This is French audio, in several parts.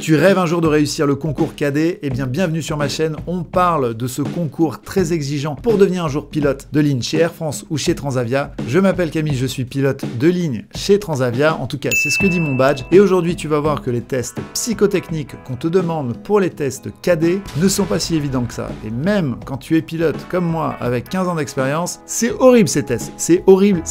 Tu rêves un jour de réussir le concours cadet? Eh bien, bienvenue sur ma chaîne. On parle de ce concours très exigeant pour devenir un jour pilote de ligne chez Air France ou chez Transavia. Je m'appelle Camille, je suis pilote de ligne chez Transavia. En tout cas, c'est ce que dit mon badge. Et aujourd'hui, tu vas voir que les tests psychotechniques qu'on te demande pour les tests cadets ne sont pas si évidents que ça. Et même quand tu es pilote comme moi avec 15 ans d'expérience, c'est horrible ces tests. C'est horrible,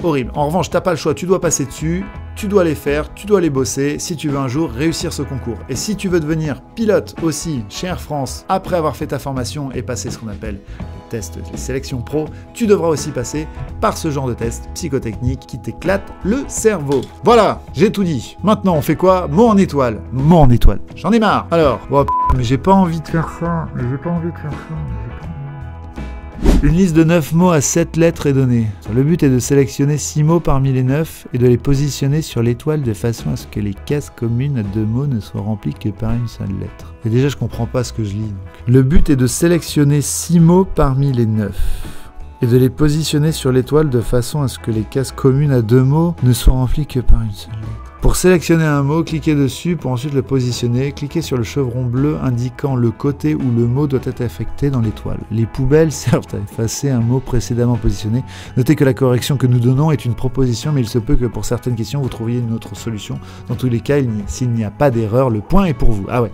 horrible. En revanche, t'as pas le choix, tu dois passer dessus. Tu dois les faire, tu dois les bosser si tu veux un jour réussir ce concours. Et si tu veux devenir pilote aussi chez Air France après avoir fait ta formation et passer ce qu'on appelle les tests, les sélections pro, tu devras aussi passer par ce genre de test psychotechnique qui t'éclate le cerveau. Voilà, j'ai tout dit. Maintenant, on fait quoi? Mot en étoile. Mot en étoile. J'en ai marre. Alors, oh, mais j'ai pas envie de faire ça. Une liste de 9 mots à 7 lettres est donnée. Le but est de sélectionner 6 mots parmi les 9 et de les positionner sur l'étoile de façon à ce que les cases communes à 2 mots ne soient remplies que par une seule lettre. Et déjà, je comprends pas ce que je lis. Donc. Le but est de sélectionner 6 mots parmi les 9 et de les positionner sur l'étoile de façon à ce que les cases communes à 2 mots ne soient remplies que par une seule lettre. Pour sélectionner un mot, cliquez dessus pour ensuite le positionner. Cliquez sur le chevron bleu indiquant le côté où le mot doit être affecté dans l'étoile. Les poubelles servent à effacer un mot précédemment positionné. Notez que la correction que nous donnons est une proposition, mais il se peut que pour certaines questions, vous trouviez une autre solution. Dans tous les cas, s'il n'y a pas d'erreur, le point est pour vous. Ah ouais,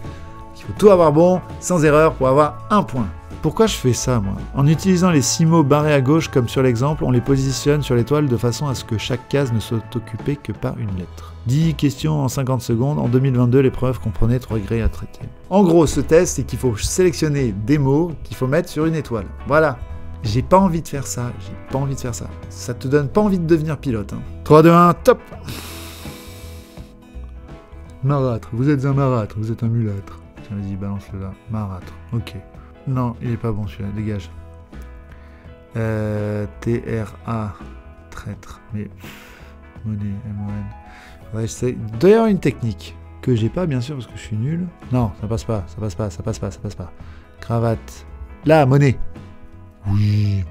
il faut tout avoir bon, sans erreur, pour avoir un point. Pourquoi je fais ça, moi? En utilisant les 6 mots barrés à gauche, comme sur l'exemple, on les positionne sur l'étoile de façon à ce que chaque case ne soit occupée que par une lettre. 10 questions en 50 secondes. En 2022, l'épreuve comprenait 3 grilles à traiter. En gros, ce test, c'est qu'il faut sélectionner des mots qu'il faut mettre sur une étoile. Voilà. J'ai pas envie de faire ça. Ça te donne pas envie de devenir pilote. Hein. 3, 2, 1, top! Marâtre. Vous êtes un marâtre. Vous êtes un mulâtre. Tiens, vas-y, balance-le là. Marâtre. Ok. Non, il est pas bon celui-là, dégage. T-R-A, traître, mais monnaie, M-O-N. Ouais, il doit y avoir une technique que j'ai pas, bien sûr, parce que je suis nul. Non, ça passe pas. Cravate. Là, monnaie. Oui.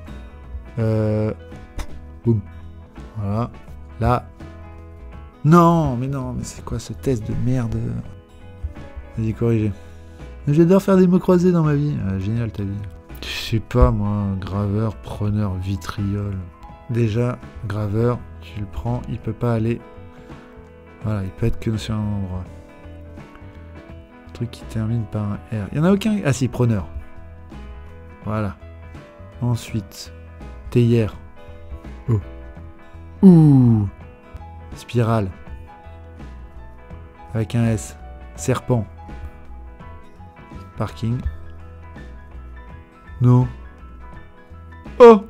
Boum. Voilà. Là. Non, mais c'est quoi ce test de merde? Vas-y, corrigez. J'adore faire des mots croisés dans ma vie. Ah, génial ta vie. Je sais pas moi, graveur, preneur, vitriol. Déjà, graveur, tu le prends, il peut pas aller. Voilà, il peut être que sur un endroit. Un truc qui termine par un R. Il y en a aucun. Ah si, preneur. Voilà. Ensuite, théière. Oh. Ouh. Spirale. Avec un S. Serpent. Parking. Non. Oh.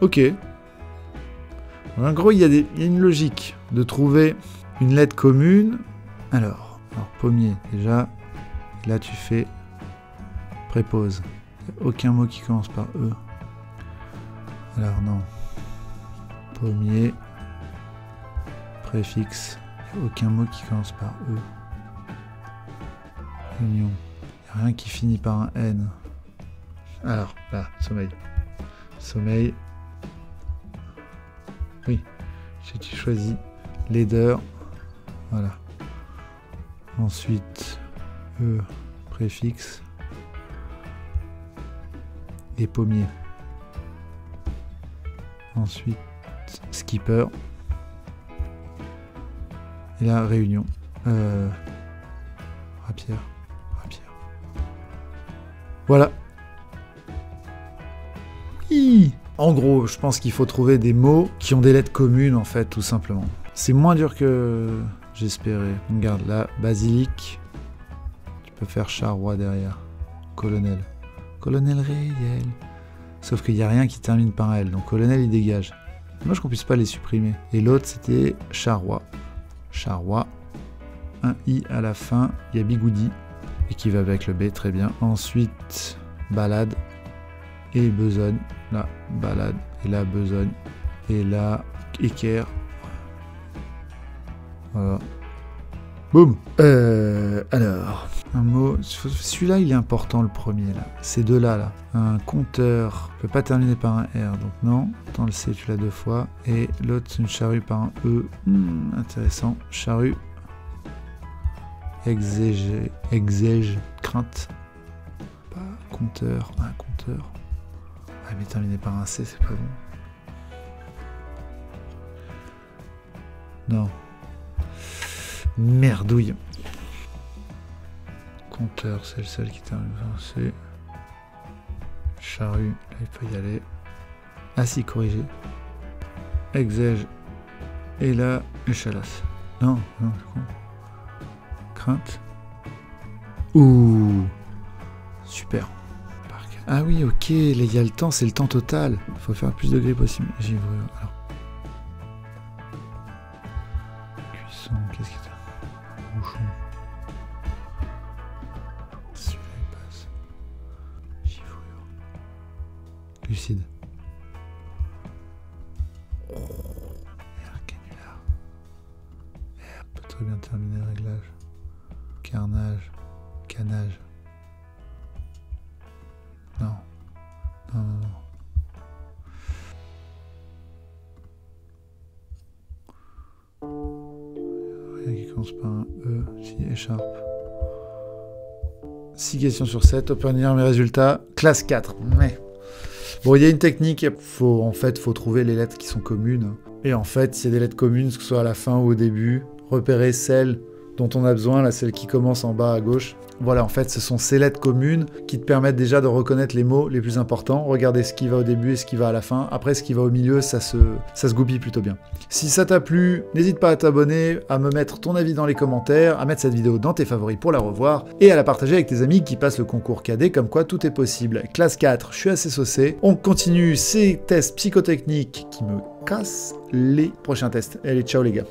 Ok. En gros, il y a une logique de trouver une lettre commune. Alors pommier, déjà. Là, tu fais prépose. Il n'y a aucun mot qui commence par E. Alors, non. Pommier. Préfixe. Aucun mot qui commence par E. Union. Il n'y a rien qui finit par un N. Alors, là, sommeil. Sommeil. Oui. Si tu choisis laideur. Voilà. Ensuite, E, préfixe. Et pommier. Ensuite, skipper. Et là, réunion. Rapière. Voilà. Hi. En gros, je pense qu'il faut trouver des mots qui ont des lettres communes, en fait, tout simplement. C'est moins dur que j'espérais. Regarde, là, basilic. Tu peux faire charroi derrière. Colonel. Colonel réel. Sauf qu'il n'y a rien qui termine par L. Donc, colonel, il dégage. Dommage qu'on puisse pas les supprimer. Et l'autre, c'était charroi. Charroi, un I à la fin, il y a bigoudi, et qui va avec le B, très bien. Ensuite, balade, et besogne, là, balade, et là, besogne, et là, équerre. Voilà. Boum. Alors, Un mot. Celui-là, il est important, le premier, là. Ces deux-là, là. Un compteur ne peut pas terminer par un R, donc non. Dans le C, tu l'as 2 fois. Et l'autre, c'est une charrue par un E. Intéressant. Charrue. Exège. Crainte. Pas compteur. Un compteur. Ah, mais terminé par un C, c'est pas bon. Non. Merdouille. Compteur, c'est le seul qui termine par un C. Charrue, là il peut y aller. Ah si, corrigé. Exège. Et là, échalasse. Non, c'est con. Crainte. Ouh. Super. Ah oui, ok, là il y a le temps, c'est le temps total. Il faut faire le plus de grille possible. Givrure, alors. Cuisson, qu'est-ce qu'il y a? Bouchon. Celui-là il passe. Givrure. Lucide. Canular. R peut très bien terminer le réglage. Carnage. Canage. Non. Non. Rien qui commence par un E. Si, écharpe. 6 questions sur 7. Obtenir mes résultats. Classe 4. Ouais. Bon, il y a une technique. Faut trouver les lettres qui sont communes. Et en fait, s'il y a des lettres communes, que ce soit à la fin ou au début, repérer celles dont on a besoin, là, celle qui commence en bas à gauche. Voilà, en fait, ce sont ces lettres communes qui te permettent déjà de reconnaître les mots les plus importants. Regardez ce qui va au début et ce qui va à la fin. Après, ce qui va au milieu, ça se goupille plutôt bien. Si ça t'a plu, n'hésite pas à t'abonner, à me mettre ton avis dans les commentaires, à mettre cette vidéo dans tes favoris pour la revoir et à la partager avec tes amis qui passent le concours cadet, comme quoi tout est possible. Classe 4, je suis assez saucé. On continue ces tests psychotechniques qui me cassent les prochains tests. Allez, ciao les gars.